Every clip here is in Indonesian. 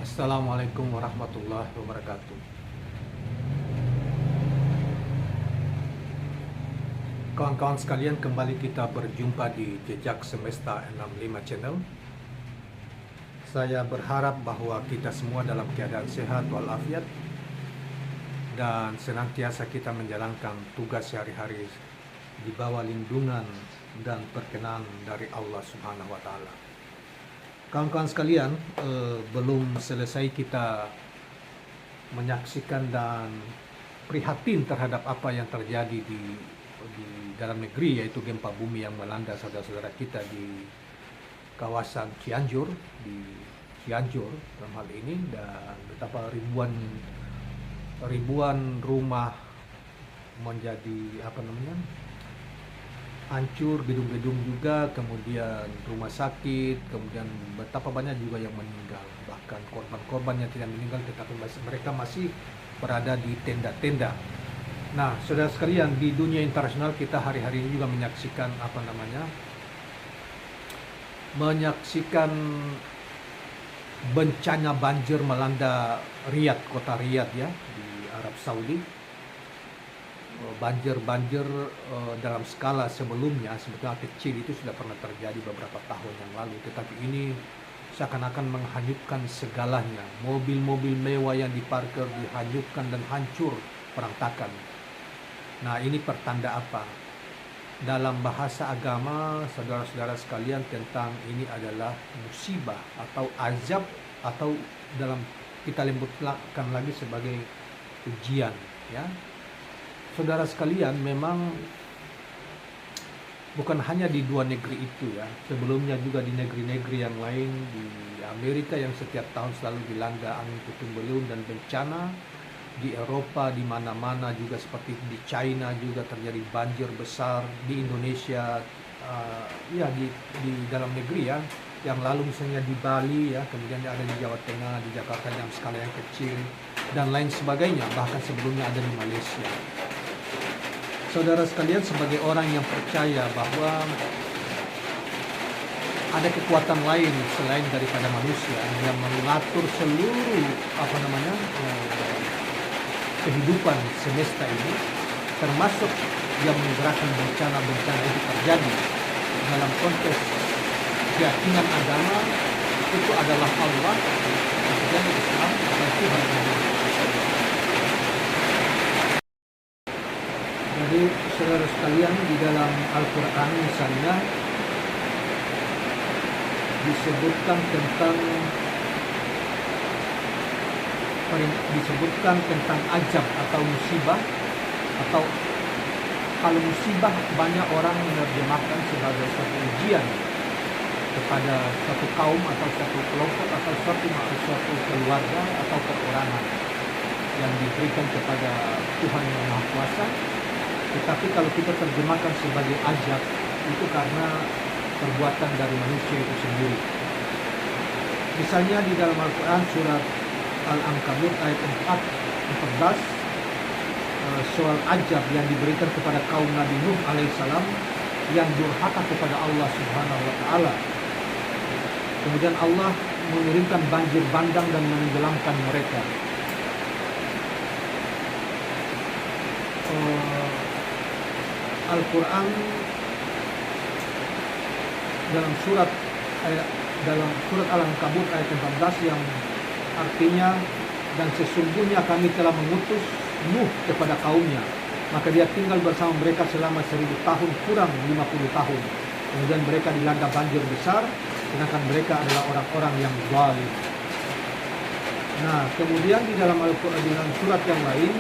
Assalamualaikum warahmatullahi wabarakatuh. Kawan-kawan sekalian, kembali kita berjumpa di Jejak Semesta 65 Channel. Saya berharap bahwa kita semua dalam keadaan sehat walafiat dan senantiasa kita menjalankan tugas sehari-hari di bawah lindungan dan perkenan dari Allah Subhanahu wa taala. Kawan-kawan sekalian, belum selesai kita menyaksikan dan prihatin terhadap apa yang terjadi di dalam negeri, yaitu gempa bumi yang melanda saudara-saudara kita di kawasan Cianjur, dalam hal ini, dan betapa ribuan rumah menjadi hancur, gedung-gedung juga, kemudian rumah sakit, kemudian betapa banyak juga yang meninggal, bahkan korban-korban yang tidak meninggal tetapi mereka masih berada di tenda-tenda. Nah, saudara sekalian, di dunia internasional kita hari-hari ini juga menyaksikan bencana banjir melanda Riyadh, kota Riyadh ya, di Arab Saudi. Banjir dalam skala sebelumnya sebetulnya kecil itu sudah pernah terjadi beberapa tahun yang lalu, tetapi ini seakan-akan menghanyutkan segalanya. Mobil-mobil mewah yang diparkir dihanyutkan dan hancur berantakan. Nah, ini pertanda apa? Dalam bahasa agama, saudara-saudara sekalian, tentang ini adalah musibah atau azab, atau dalam kita lembutkan lagi sebagai ujian ya. Saudara sekalian, memang bukan hanya di dua negeri itu ya, sebelumnya juga di negeri-negeri yang lain, di Amerika yang setiap tahun selalu dilanda angin puting beliung dan bencana, di Eropa di mana-mana juga, seperti di China juga terjadi banjir besar, di Indonesia di dalam negeri ya, yang lalu misalnya di Bali ya, kemudian ada di Jawa Tengah, di Jakarta dalam skala yang kecil dan lain sebagainya, bahkan sebelumnya ada di Malaysia. Saudara sekalian, sebagai orang yang percaya bahwa ada kekuatan lain selain daripada manusia yang mengatur seluruh kehidupan semesta ini, termasuk yang menggerakkan bencana-bencana itu terjadi, dalam konteks keyakinan agama itu adalah Allah dan Islam dan Tuhan yang. Jadi saudara sekalian, di dalam Al-Quran misalnya disebutkan tentang ajab atau musibah, atau kalau musibah banyak orang menerjemahkan sebagai suatu ujian kepada suatu kaum atau suatu kelompok atau suatu keluarga atau perorangan yang diberikan kepada Tuhan Yang Maha Kuasa. Tetapi kalau kita terjemahkan sebagai ajab, itu karena perbuatan dari manusia itu sendiri. Misalnya di dalam Al-Quran surat Al-Ankabut ayat 14, soal ajab yang diberikan kepada kaum Nabi Nuh alaihissalam yang durhaka kepada Allah Subhanahu wa taala. Kemudian Allah mengirimkan banjir bandang dan menenggelamkan mereka. Al-Quran dalam surat Al-Ankabut ayat 14 yang artinya, dan sesungguhnya kami telah mengutus Nuh kepada kaumnya, maka dia tinggal bersama mereka selama 1000 tahun kurang 50 tahun. Kemudian mereka dilanda banjir besar, sedangkan mereka adalah orang-orang yang zalim. Nah, kemudian di dalam Al-Quran, di dalam surat yang lain,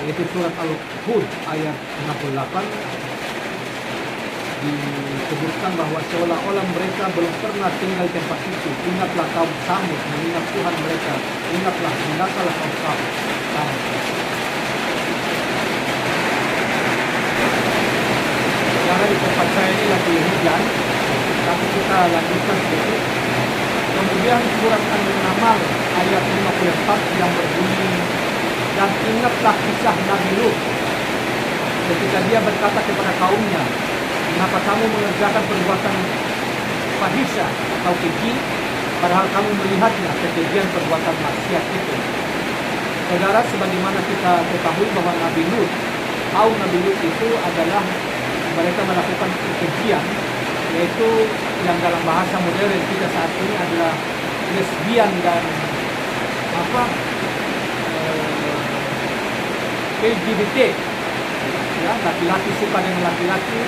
yaitu surat Al-Hud ayat 68, disebutkan bahwa seolah-olah mereka belum pernah tinggal di tempat itu. Ingatlah kaum Samud, mengingat Tuhan mereka. Ingatlah, binasalah kaum Samud. Karena di tempat saya ini lagi hujan, tapi kita lanjutkan sedikit. Kemudian surat An-Naml ayat 54 yang berbunyi, dan ingatlah kisah Nabi Nuh ketika dia berkata kepada kaumnya, kenapa kamu mengerjakan perbuatan fahisha atau keji padahal kamu melihatnya kekejian perbuatan maksiat itu. Saudara, sebagaimana kita ketahui bahwa Nabi Lut, kaum Nabi Lut itu adalah mereka melakukan kekejian, yaitu yang dalam bahasa modern kita saat ini adalah lesbian dan LGBT, ya, laki-laki suka dengan laki-laki,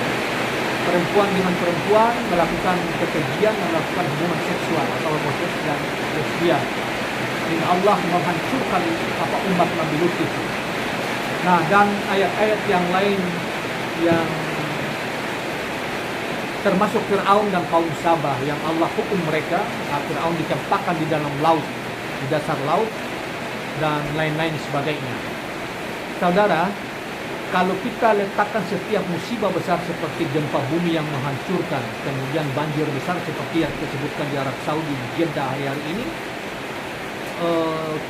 perempuan dengan perempuan, melakukan kekejian, melakukan hubungan seksual atau homoseks dan lesbian. Dan Allah menghancurkan umat Nabi Lut itu. Nah, dan ayat-ayat yang lain yang termasuk Fir'aun dan kaum Sabah yang Allah hukum mereka, Fir'aun dicampakkan di dalam laut, di dasar laut, dan lain-lain sebagainya. Saudara, kalau kita letakkan setiap musibah besar seperti gempa bumi yang menghancurkan, kemudian banjir besar seperti yang disebutkan di Arab Saudi, Jeddah hari-hari ini,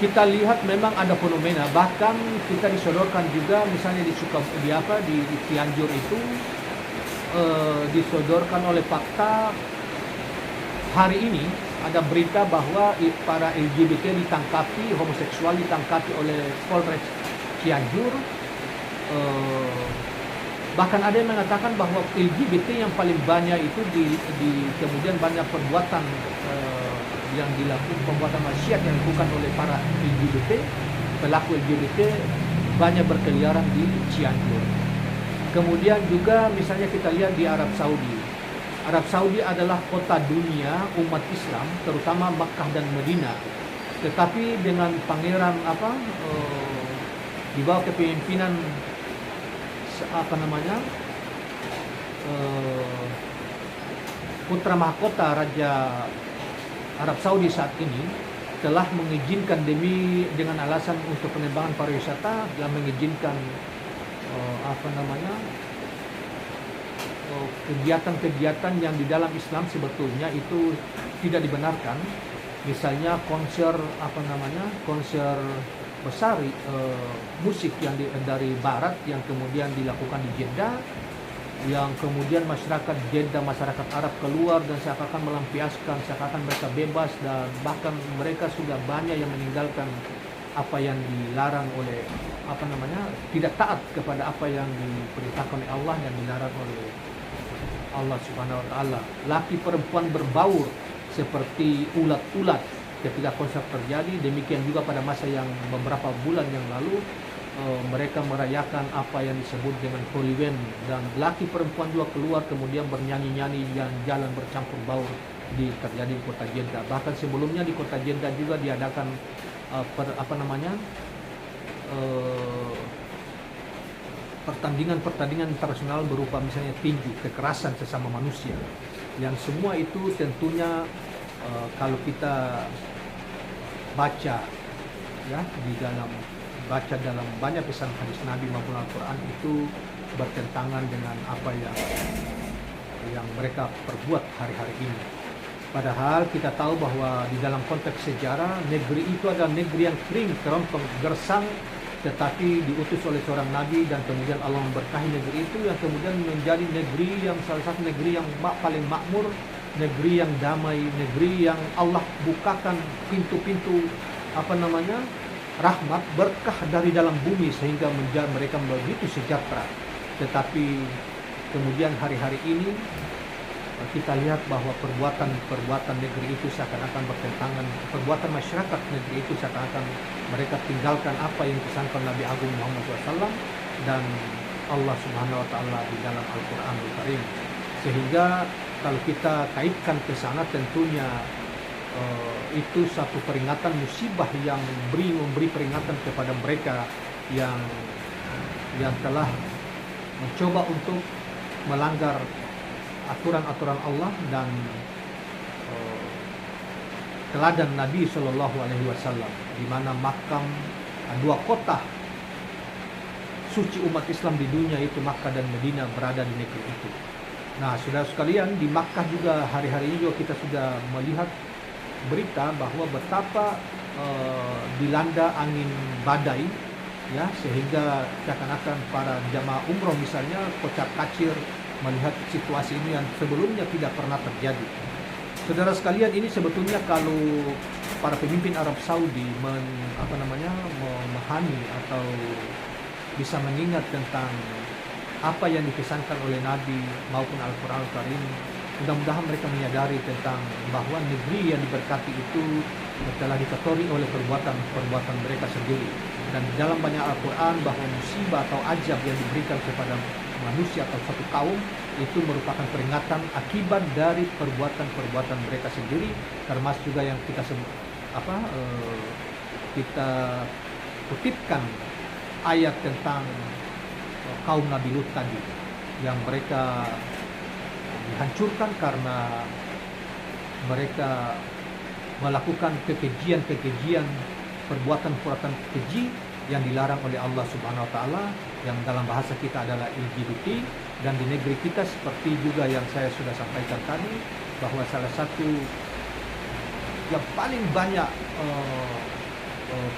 kita lihat memang ada fenomena. Bahkan kita disodorkan juga, misalnya di Cianjur itu, disodorkan oleh fakta hari ini ada berita bahwa para LGBT ditangkapi, homoseksual ditangkapi oleh Polres Cianjur. Bahkan ada yang mengatakan bahwa LGBT yang paling banyak itu kemudian banyak perbuatan yang dilakukan, perbuatan maksiat yang dilakukan oleh para LGBT, pelaku LGBT banyak berkeliaran di Cianjur. Kemudian juga misalnya kita lihat di Arab Saudi. Arab Saudi adalah kota dunia umat Islam, terutama Makkah dan Madinah. Tetapi dengan pangeran di bawah kepemimpinan putra mahkota Raja Arab Saudi saat ini telah mengizinkan dengan alasan untuk penerbangan pariwisata, dan mengizinkan kegiatan-kegiatan yang di dalam Islam sebetulnya itu tidak dibenarkan. Misalnya konser besar musik yang dari barat yang kemudian dilakukan di Jeddah, yang kemudian masyarakat Jeddah, masyarakat Arab keluar dan seakan-akan melampiaskan, seakan-akan mereka bebas, dan bahkan mereka sudah banyak yang meninggalkan apa yang dilarang oleh tidak taat kepada apa yang diperintahkan oleh Allah dan dilarang oleh Allah Subhanahu wa taala. Laki perempuan berbaur seperti ulat-ulat ketika konser terjadi. Demikian juga pada masa yang beberapa bulan yang lalu mereka merayakan apa yang disebut dengan Holywen, dan laki perempuan juga keluar kemudian bernyanyi-nyanyi dan jalan bercampur baur terjadi di kota Jeddah. Bahkan sebelumnya di kota Jeddah juga diadakan pertandingan internasional berupa misalnya tinju, kekerasan sesama manusia, yang semua itu tentunya kalau kita baca dalam banyak pesan hadis Nabi maupun Al-Quran, itu bertentangan dengan apa yang mereka perbuat hari-hari ini. Padahal kita tahu bahwa di dalam konteks sejarah, negeri itu adalah negeri yang kering, kerontong, gersang, tetapi diutus oleh seorang nabi, dan kemudian Allah memberkahi negeri itu yang kemudian menjadi negeri yang salah satu negeri yang paling makmur, negeri yang damai, negeri yang Allah bukakan pintu-pintu rahmat, berkah dari dalam bumi, sehingga mereka begitu sejahtera. Tetapi kemudian hari-hari ini kita lihat bahwa perbuatan negeri itu seakan-akan bertentangan, perbuatan masyarakat negeri itu seakan-akan mereka tinggalkan apa yang dipesankan Nabi Agung Muhammad SAW dan Allah Subhanahu wa taala di dalam Al-Qur'anul Karim. Sehingga kalau kita kaitkan ke sana, tentunya itu satu peringatan musibah yang memberi peringatan kepada mereka yang telah mencoba untuk melanggar aturan-aturan Allah dan teladan Nabi Shallallahu Alaihi Wasallam, di mana makam dua kota suci umat Islam di dunia itu Makkah dan Madinah berada di negeri itu. Nah, saudara sekalian, di Makkah juga hari-hari ini juga kita sudah melihat berita bahwa betapa dilanda angin badai, ya, sehingga seakan-akan para jamaah umroh misalnya kocar kacir melihat situasi ini yang sebelumnya tidak pernah terjadi. Saudara sekalian, ini sebetulnya kalau para pemimpin Arab Saudi memahami atau bisa mengingat tentang apa yang dipesankan oleh Nabi maupun Al-Quran Al-Karim, mudah-mudahan mereka menyadari tentang bahwa negeri yang diberkati itu telah dikotori oleh perbuatan mereka sendiri. Dan di dalam banyak Al-Quran bahwa musibah atau ajab yang diberikan kepada manusia atau satu kaum itu merupakan peringatan akibat dari perbuatan mereka sendiri, termasuk juga yang kita kita kutipkan ayat tentang kaum Nabi Lut tadi, yang mereka dihancurkan karena mereka melakukan kekejian, perbuatan keji yang dilarang oleh Allah Subhanahu wa taala, yang dalam bahasa kita adalah LGBT. Dan di negeri kita seperti juga yang saya sudah sampaikan tadi, bahwa salah satu yang paling banyak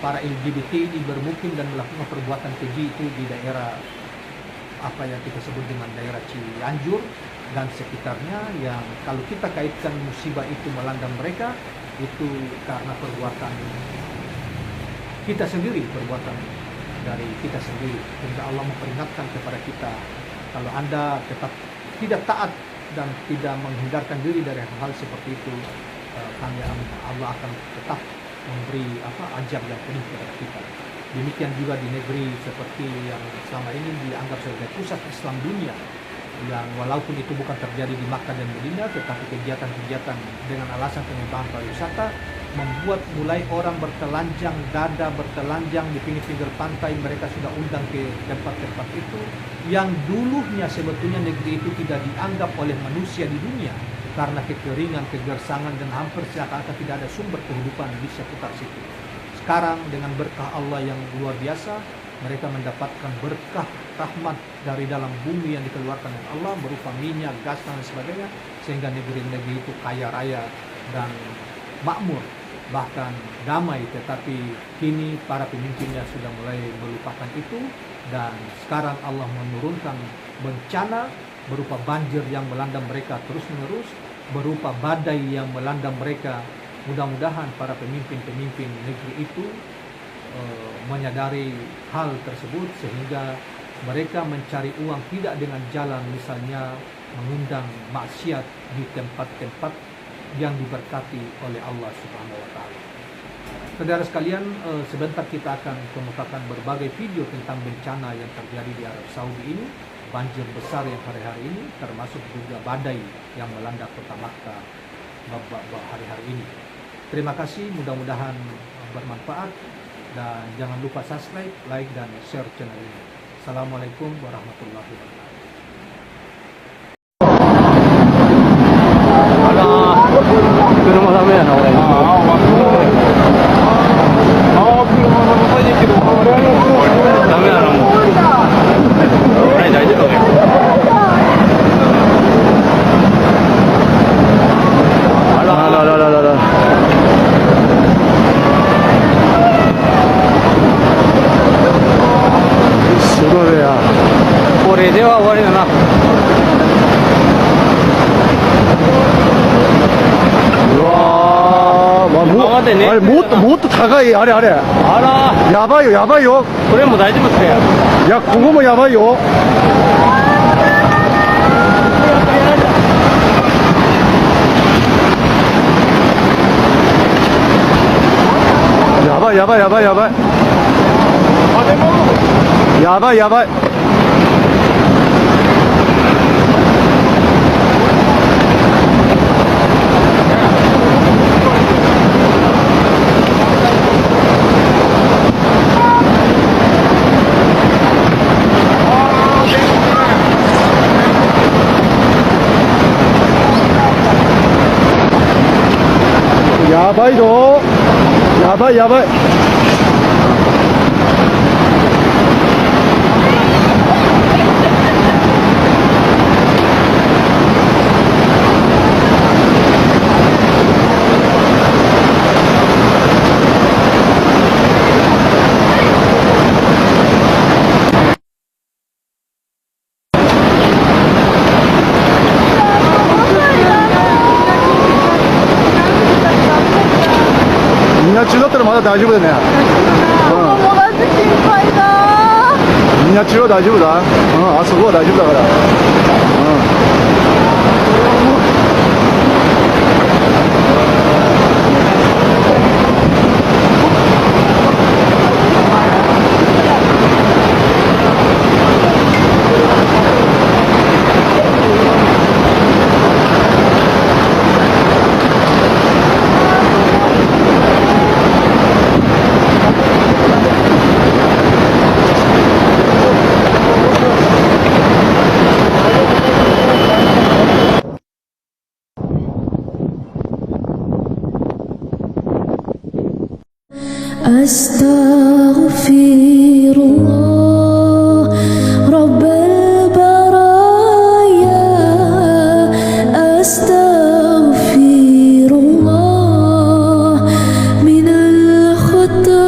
para LGBT ini bermukim dan melakukan perbuatan keji itu di daerah apa yang kita sebut dengan daerah Cianjur dan sekitarnya, yang kalau kita kaitkan musibah itu melanda mereka itu karena perbuatan kita sendiri, perbuatan dari kita sendiri. Sehingga Allah memperingatkan kepada kita, kalau Anda tetap tidak taat dan tidak menghindarkan diri dari hal seperti itu, Allah akan tetap memberi azab yang pedih kepada kita. Demikian juga di negeri seperti yang selama ini dianggap sebagai pusat Islam dunia, yang walaupun itu bukan terjadi di Makkah dan Madinah, tetapi kegiatan-kegiatan dengan alasan pengembangan pariwisata membuat mulai orang bertelanjang di pinggir-pinggir pantai. Mereka sudah undang ke tempat-tempat itu yang dulunya sebetulnya negeri itu tidak dianggap oleh manusia di dunia karena kekeringan, kegersangan, dan hampir seakan-akan tidak ada sumber kehidupan di seputar situ. Sekarang dengan berkah Allah yang luar biasa, mereka mendapatkan berkah rahmat dari dalam bumi yang dikeluarkan oleh Allah berupa minyak, gas, dan sebagainya, sehingga negeri-negeri itu kaya raya dan makmur, bahkan damai. Tetapi kini para pemimpinnya sudah mulai melupakan itu, dan sekarang Allah menurunkan bencana berupa banjir yang melanda mereka terus-menerus, berupa badai yang melanda mereka. Mudah-mudahan para pemimpin-pemimpin negeri itu menyadari hal tersebut, sehingga mereka mencari uang tidak dengan jalan misalnya mengundang maksiat di tempat-tempat yang diberkati oleh Allah Subhanahu wa taala. Saudara sekalian, sebentar kita akan kemukakan berbagai video tentang bencana yang terjadi di Arab Saudi ini, banjir besar yang hari-hari ini, termasuk juga badai yang melanda kota Makkah hari-hari ini. Terima kasih, mudah-mudahan bermanfaat, dan jangan lupa subscribe, like, dan share channel ini. Assalamualaikum warahmatullahi wabarakatuh. Ke rumah sampean orang. Sampean orang. Orang dah itu. Alah. Sudah ya. Pore dewa wari na.もっと高いあれあらやばいよこれも大丈夫ですかいやここもやばいよやばいやばいやばいな中だったらまだ大丈夫だね。友達心配だ。みんな中は大丈夫だ。あそこは大丈夫だから。أستغفر الله رب البرايا أستغفر الله من الخطايا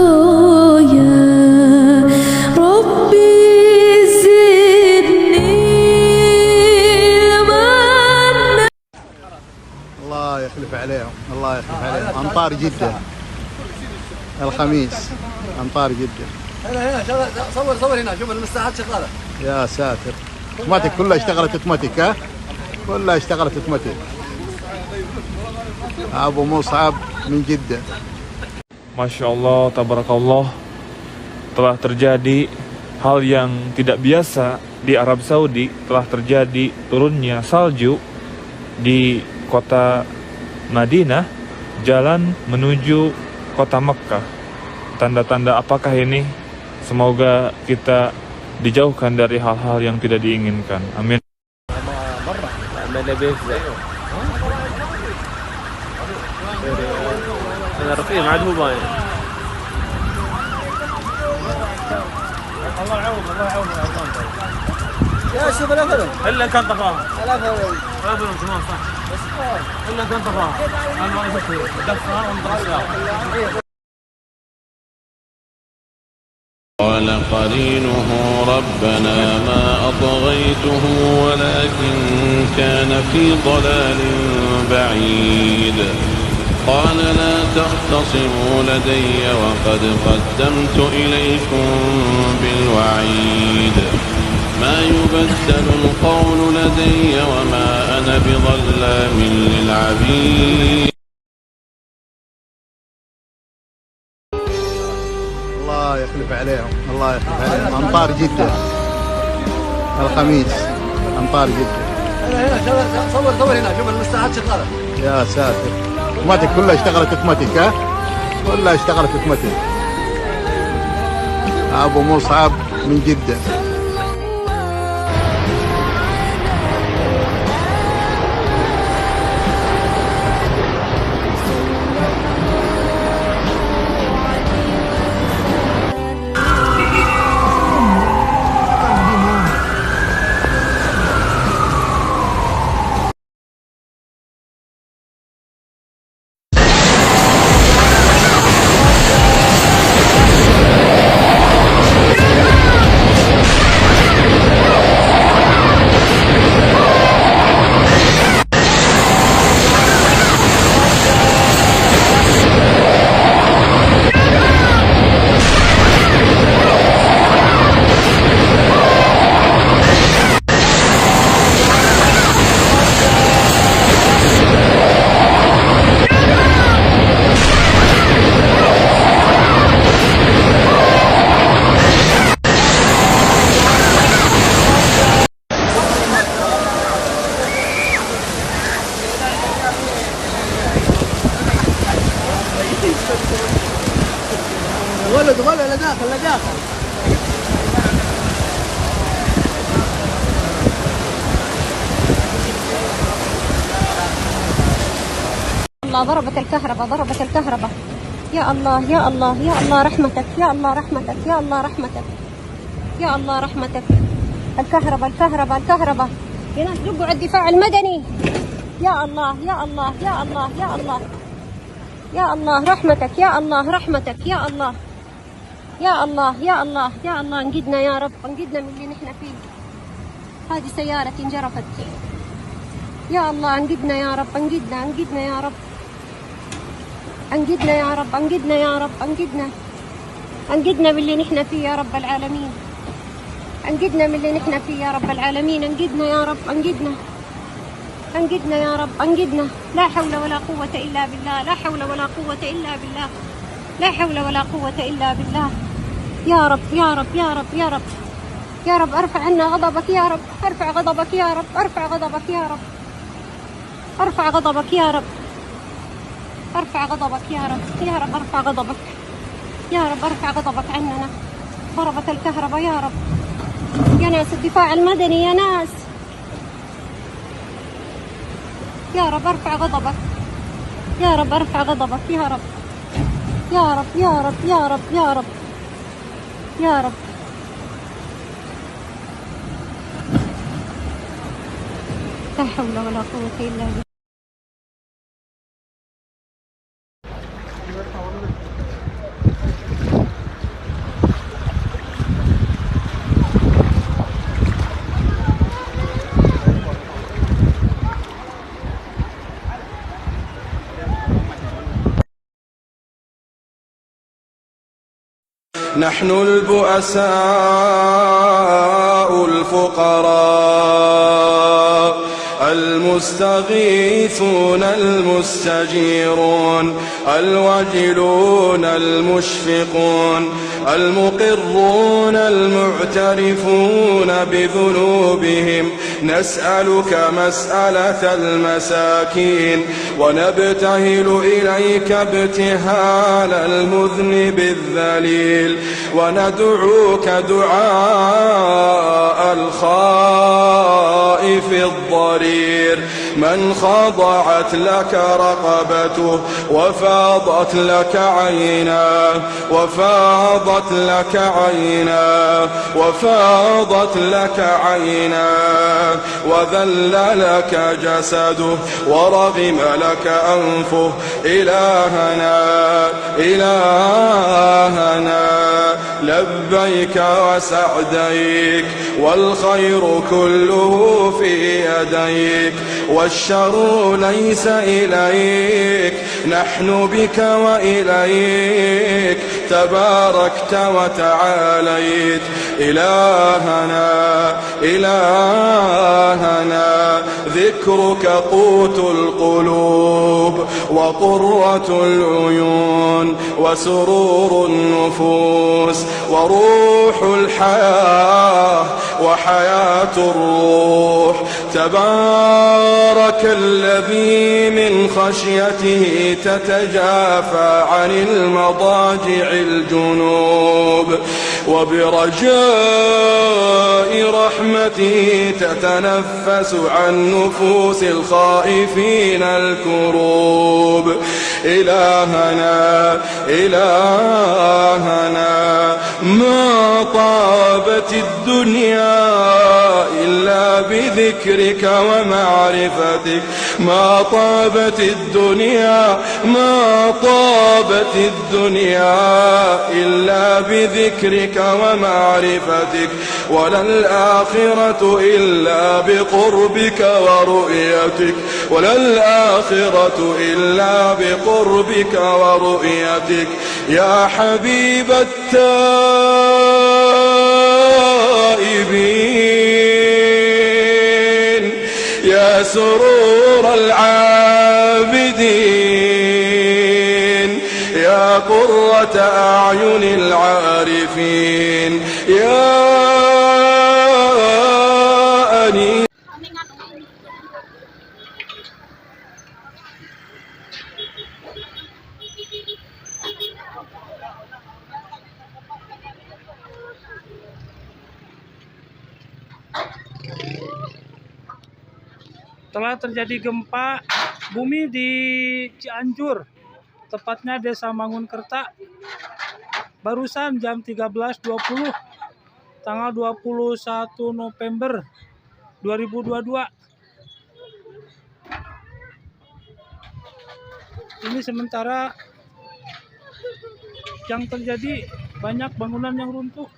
ربي زدني علما. الله يخلف عليهم، الله يخلف عليهم. أمطار جدة الخميس، أمطار جدة. هنا صور هنا، شوف المساحات شغالة. يا ساتر، اوتوماتيك كلها اشتغلت اوتوماتيك. ها كلها اشتغلت اوتوماتيك. أبو مصعب من جدة. Masya Allah, tabarakallah, telah terjadi hal yang tidak biasa di Arab Saudi. Telah terjadi turunnya salju di kota Madinah, jalan menuju kota Mekkah. Tanda-tanda apakah ini? Semoga kita dijauhkan dari hal-hal yang tidak diinginkan. Amin. يا شوف الأفلام. إلا كان تفاهم. الأفلام. أفلام تمام صح. إلا كان تفاهم. أنا ما أفكر. دفع قال قرينه ربنا ما أطغيته ولكن كان في ضلال بعيد قال لا تختصموا لدي وقد قدمت إليكم بالوعيد ما يبدل القول لدي وما أنا بظلام للعبيد. الله يخلف عليهم، الله يخلف عليهم. أمطار جدة الخميس، أمطار جدة. هنا صور هنا، شوف المساحات شغالة. يا ساتر، اوتوماتيك كلها اشتغلت اوتوماتيك. ها كلها اشتغلت اوتوماتيك. أبو مصعب من جدة. ولد لداخل لداخل. الله ضربت الكهرباء، ضربت الكهرباء. يا الله يا الله يا الله رحمتك، يا الله رحمتك، يا الله رحمتك، يا الله رحمتك. الكهرباء الكهرباء الكهرباء. يا ناس دقوا على الدفاع المدني. يا الله يا الله يا الله يا الله يا الله رحمتك، يا الله رحمتك، يا الله يا الله يا الله يا الله. انقذنا يا رب، انقذنا من اللي نحن فيه. هذه سيارة انجرفت. يا الله انقذنا يا رب، انقذنا انقذنا يا رب. أنقذنا يا رب، أنقذنا يا رب، أنقذنا، أنقذنا من اللي نحن فيه يا رب العالمين، أنقذنا من اللي نحن فيه يا رب العالمين، أنقذنا يا رب، أنقذنا، أنقذنا يا رب، أنقذنا. لا حول ولا قوة إلا بالله، لا حول ولا قوة إلا بالله، لا حول ولا قوة إلا بالله. يا رب يا رب يا رب يا رب يا رب، ارفع عنا غضبك يا رب، ارفع غضبك يا رب، ارفع غضبك يا رب، ارفع غضبك يا رب، ارفع غضبك يا رب، يا رب ارفع غضبك، يا رب ارفع غضبك عننا. ضربت الكهرباء يا رب، يا ناس الدفاع المدني، يا ناس، يا رب ارفع غضبك، يا رب ارفع غضبك يا رب، يا رب يا رب يا رب يا رب يا رب. لا حول ولا قوة إلا بالله. نحن البؤساء الفقراء المستغيثون المستجيرون الوجلون المشفقون المقرون المعترفون بذنوبهم، نسألك مسألة المساكين ونبتهل إليك ابتهال المذنب الذليل، وندعوك دعاء الخائف الضرير من خضعت لك رقبته وفاضت لك عيناه، وفاضت لك عيناه، وفاضت لك عيناه، وذل لك جسده ورغم لك أنفه. إلهنا إلهنا لبيك وسعديك، والخير كله في يديك، والشر ليس إليك، نحن بك وإليك تباركت وتعاليت. إلهنا إلهنا ذكرك قوت القلوب وقرة العيون وسرور النفوس وروح الحياة وحياة الروح. تبارك الذي من خشيته تتجافى عن المضاجع الجنوب، وبرجاء رحمته تتنفس عن نفوس الخائفين الكروب. إلهنا إلهنا ما طابت الدنيا إلا بذكرك ومعرفتك، ما طابت الدنيا، ما طابت الدنيا إلا بذكرك ومعرفتك، ولا الآخرة إلا بقربك ورؤيتك، ولا الآخرة إلا بقربك ورؤيتك. يا حبيب التائبين، يا سرور العابدين، يا قرة أعين العارفين، يا أنيس. Telah terjadi gempa bumi di Cianjur, tepatnya Desa Mangunkerta, barusan jam 13.20, tanggal 21 November 2022. Ini sementara yang terjadi banyak bangunan yang runtuh.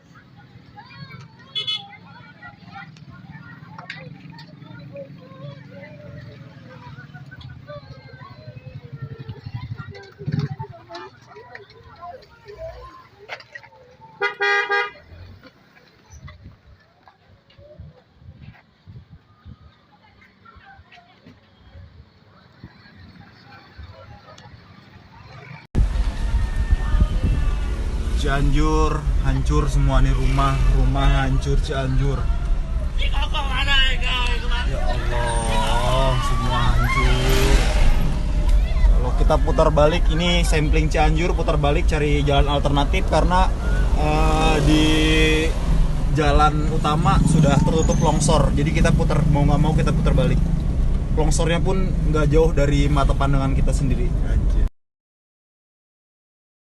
Cianjur hancur semua nih, rumah hancur Cianjur. Ya Allah, semua hancur. Kalau kita putar balik, ini sampling Cianjur, putar balik cari jalan alternatif karena di jalan utama sudah tertutup longsor. Jadi kita putar, mau nggak mau kita putar balik. Longsornya pun nggak jauh dari mata pandangan kita sendiri. Anjir.